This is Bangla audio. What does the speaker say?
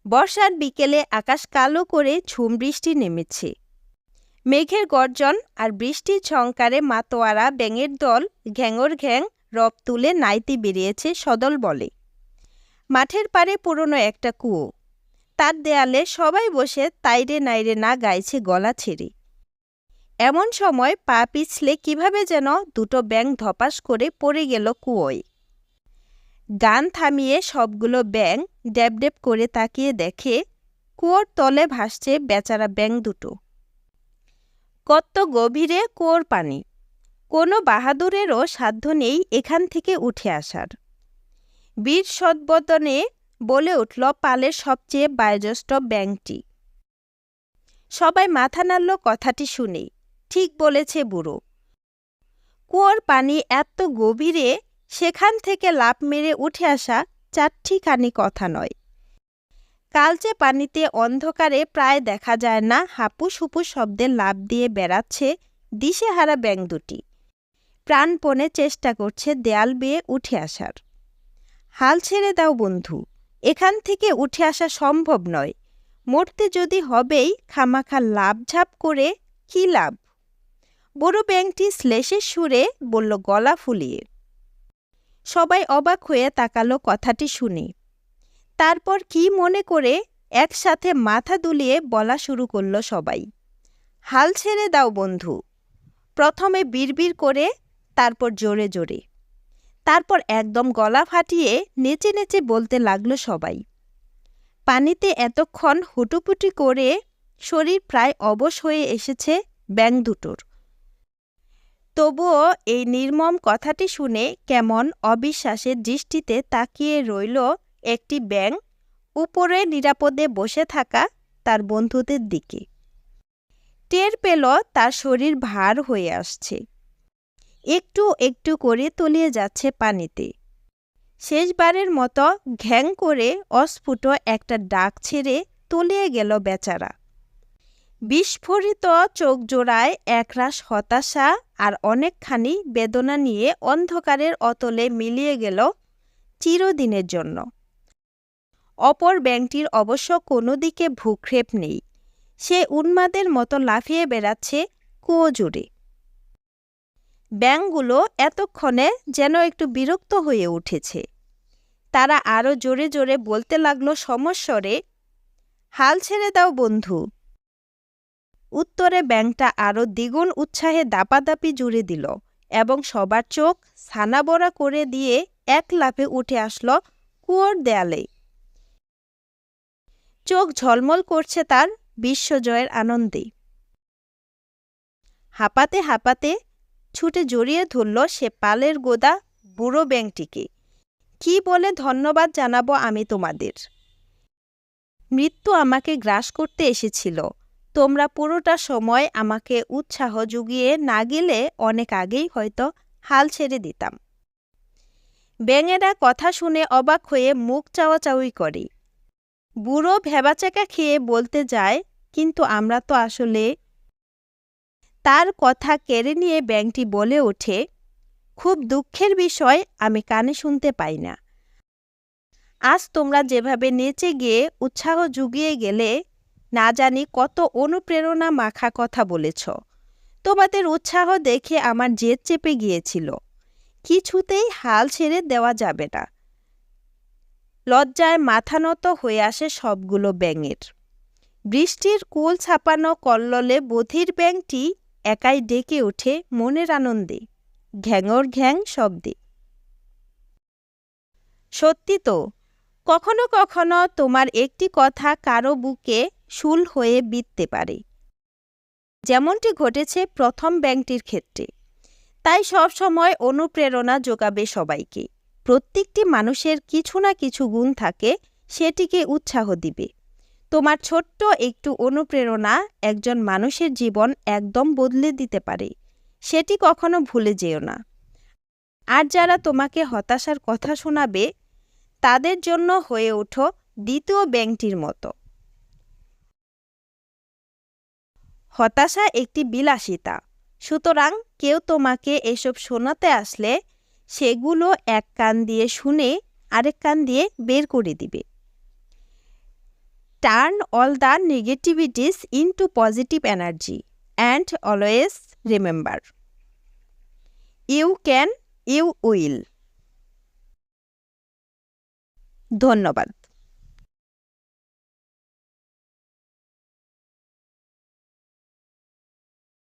বর্ষার বিকেলে আকাশ কালো করে ঝুম বৃষ্টি নেমেছে। মেঘের গর্জন আর বৃষ্টির ঝংকারে মাতোয়ারা ব্যাঙের দল ঘ্যাঙর ঘ্যাং রব তুলে নাইতে বেরিয়েছে সদল বলে। মাঠের পাড়ে পুরনো একটা কুয়ো, তার দেয়ালে সবাই বসে তাইরে নাইরে না গাইছে গলা ছেড়ে। এমন সময় পা পিছলে কিভাবে যেন দুটো ব্যাঙ ধপাস করে পড়ে গেল কুয়োয়। গান থামিয়ে সবগুলো ব্যাঙ ড্যাব করে তাকিয়ে দেখে কুয়োর তলে ভাসছে বেচারা ব্যাঙ দুটো। কত গভীরে কুয়োর পানি, কোনো বাহাদুরেরও সাধ্য নেই এখান থেকে উঠে আসার। বীর সদ্বদনে বলে উঠল পালের সবচেয়ে বয়োজ্যেষ্ঠ ব্যাঙটি। সবাই মাথা নাড়ল কথাটি শুনে। ঠিক বলেছে বুড়ো, কুয়োর পানি এত গভীরে, সেখান থেকে লাফ মেরে উঠে আসা চারটিখানি কথা নয়। কালচে পানিতে অন্ধকারে প্রায় দেখা যায় না হাপুস হুপুস শব্দে লাফ দিয়ে বেড়াচ্ছে দিশেহারা ব্যাঙ দুটি। প্রাণপণে চেষ্টা করছে দেয়াল বেয়ে উঠে আসার। হাল ছেড়ে দাও বন্ধু, এখান থেকে উঠে আসা সম্ভব নয়। মরতে যদি হবেই খামাখা লাফঝাপ করে কী লাভ? বড় ব্যাঙটি শ্লেষের সুরে বলল গলা ফুলিয়ে। সবাই অবাক হয়ে তাকালো কথাটি শুনে। তারপর কি মনে করে একসাথে মাথা দুলিয়ে বলা শুরু করল সবাই, হাল ছেড়ে দাও বন্ধু। প্রথমে বিড়বিড় করে, তারপর জোরে জোরে, তারপর একদম গলা ফাটিয়ে নেচে নেচে বলতে লাগলো সবাই। পানিতে এতক্ষণ হুটুপুটি করে শরীর প্রায় অবশ হয়ে এসেছে ব্যাঙ দুটোর। তবুও এই নির্মম কথাটি শুনে কেমন অবিশ্বাসের দৃষ্টিতে তাকিয়ে রইল একটি ব্যাঙ উপরে নিরাপদে বসে থাকা তার বন্ধুদের দিকে। টের পেল তার শরীর ভার হয়ে আসছে, একটু একটু করে তলিয়ে যাচ্ছে পানিতে। শেষবারের মতো ঘ্যাং করে অস্ফুট একটা ডাক ছেড়ে তলিয়ে গেল বেচারা। বিস্ফোরিত চোখ জোড়ায় একরাশ হতাশা আর অনেকখানি বেদনা নিয়ে অন্ধকারের অতলে মিলিয়ে গেল চিরদিনের জন্য। অপর ব্যাঙটির অবশ্য কোনো দিকে ভ্রুক্ষেপ নেই, সে উন্মাদের মতো লাফিয়ে বেড়াচ্ছে কুয়ো জুড়ে। ব্যাঙগুলো এতক্ষণে যেন একটু বিরক্ত হয়ে উঠেছে। তারা আরও জোরে জোরে বলতে লাগলো সমস্বরে, হাল ছেড়ে দাও বন্ধু। উত্তরে ব্যাঙটা আরও দ্বিগুণ উৎসাহে দাপাদাপি জুড়ে দিল এবং সবার চোখ ছানাবড়া করে দিয়ে এক লাফে উঠে আসলো কুয়োর দেয়ালে। চোখ ঝলমল করছে তার বিশ্বজয়ের আনন্দে। হাঁপাতে হাঁপাতে ছুটে জড়িয়ে ধরল সে পালের গোদা বুড়ো ব্যাঙটিকে। কি বলে ধন্যবাদ জানাবো আমি তোমাদের? মৃত্যু আমাকে গ্রাস করতে এসেছিল, তোমরা পুরোটা সময় আমাকে উৎসাহ জুগিয়ে না গেলে অনেক আগেই হয়তো হাল ছেড়ে দিতাম। ব্যাঙেরা কথা শুনে অবাক হয়ে মুখ চাওয়াচাওয়ি করে। বুড়ো ভেবাচাকা খেয়ে বলতে যায়, কিন্তু আমরা তো আসলে। তার কথা কেড়ে নিয়ে ব্যাঙটি বলে ওঠে, খুব দুঃখের বিষয়, আমি কানে শুনতে পাই না। আজ তোমরা যেভাবে নেচে গিয়ে উৎসাহ জুগিয়ে গেলে, না জানি কত অনুপ্রেরণা মাখা কথা বলেছ। তোমাদের উৎসাহ দেখে আমার জেদ চেপে গিয়েছিল। কিছুতেই হাল ছেড়ে দেওয়া যাবে না। লজ্জায় মাথা নত হয়ে আসে সবগুলো ব্যাঙের। বৃষ্টির কুল ছাপানো কল্লোলে বধির ব্যাঙটি একাই ডেকে ওঠে মনের আনন্দে, ঘ্যাঙর ঘ্যাং শব্দে। সত্যি তো, কখনো কখনো তোমার একটি কথা কারো বুকে শুল হয়ে বিঁধতে পারে, যেমনটি ঘটেছে প্রথম ব্যাঙটির ক্ষেত্রে। তাই সবসময় অনুপ্রেরণা যোগাবে সবাইকে। প্রত্যেকটি মানুষের কিছু না কিছু গুণ থাকে, সেটিকে উৎসাহ দিবে। তোমার ছোট্ট একটু অনুপ্রেরণা একজন মানুষের জীবন একদম বদলে দিতে পারে, সেটি কখনো ভুলে যেও না। আর যারা তোমাকে হতাশার কথা শোনাবে, তাদের জন্য হয়ে ওঠো দ্বিতীয় ব্যাঙটির মতো। হতাশা একটি বিলাসিতা, সুতরাং কেউ তোমাকে এসব শোনাতে আসলে সেগুলো এক কান দিয়ে শুনে আরেক কান দিয়ে বের করে দিবে। Turn all the negativities into positive energy and always remember you can, you will. ধন্যবাদ।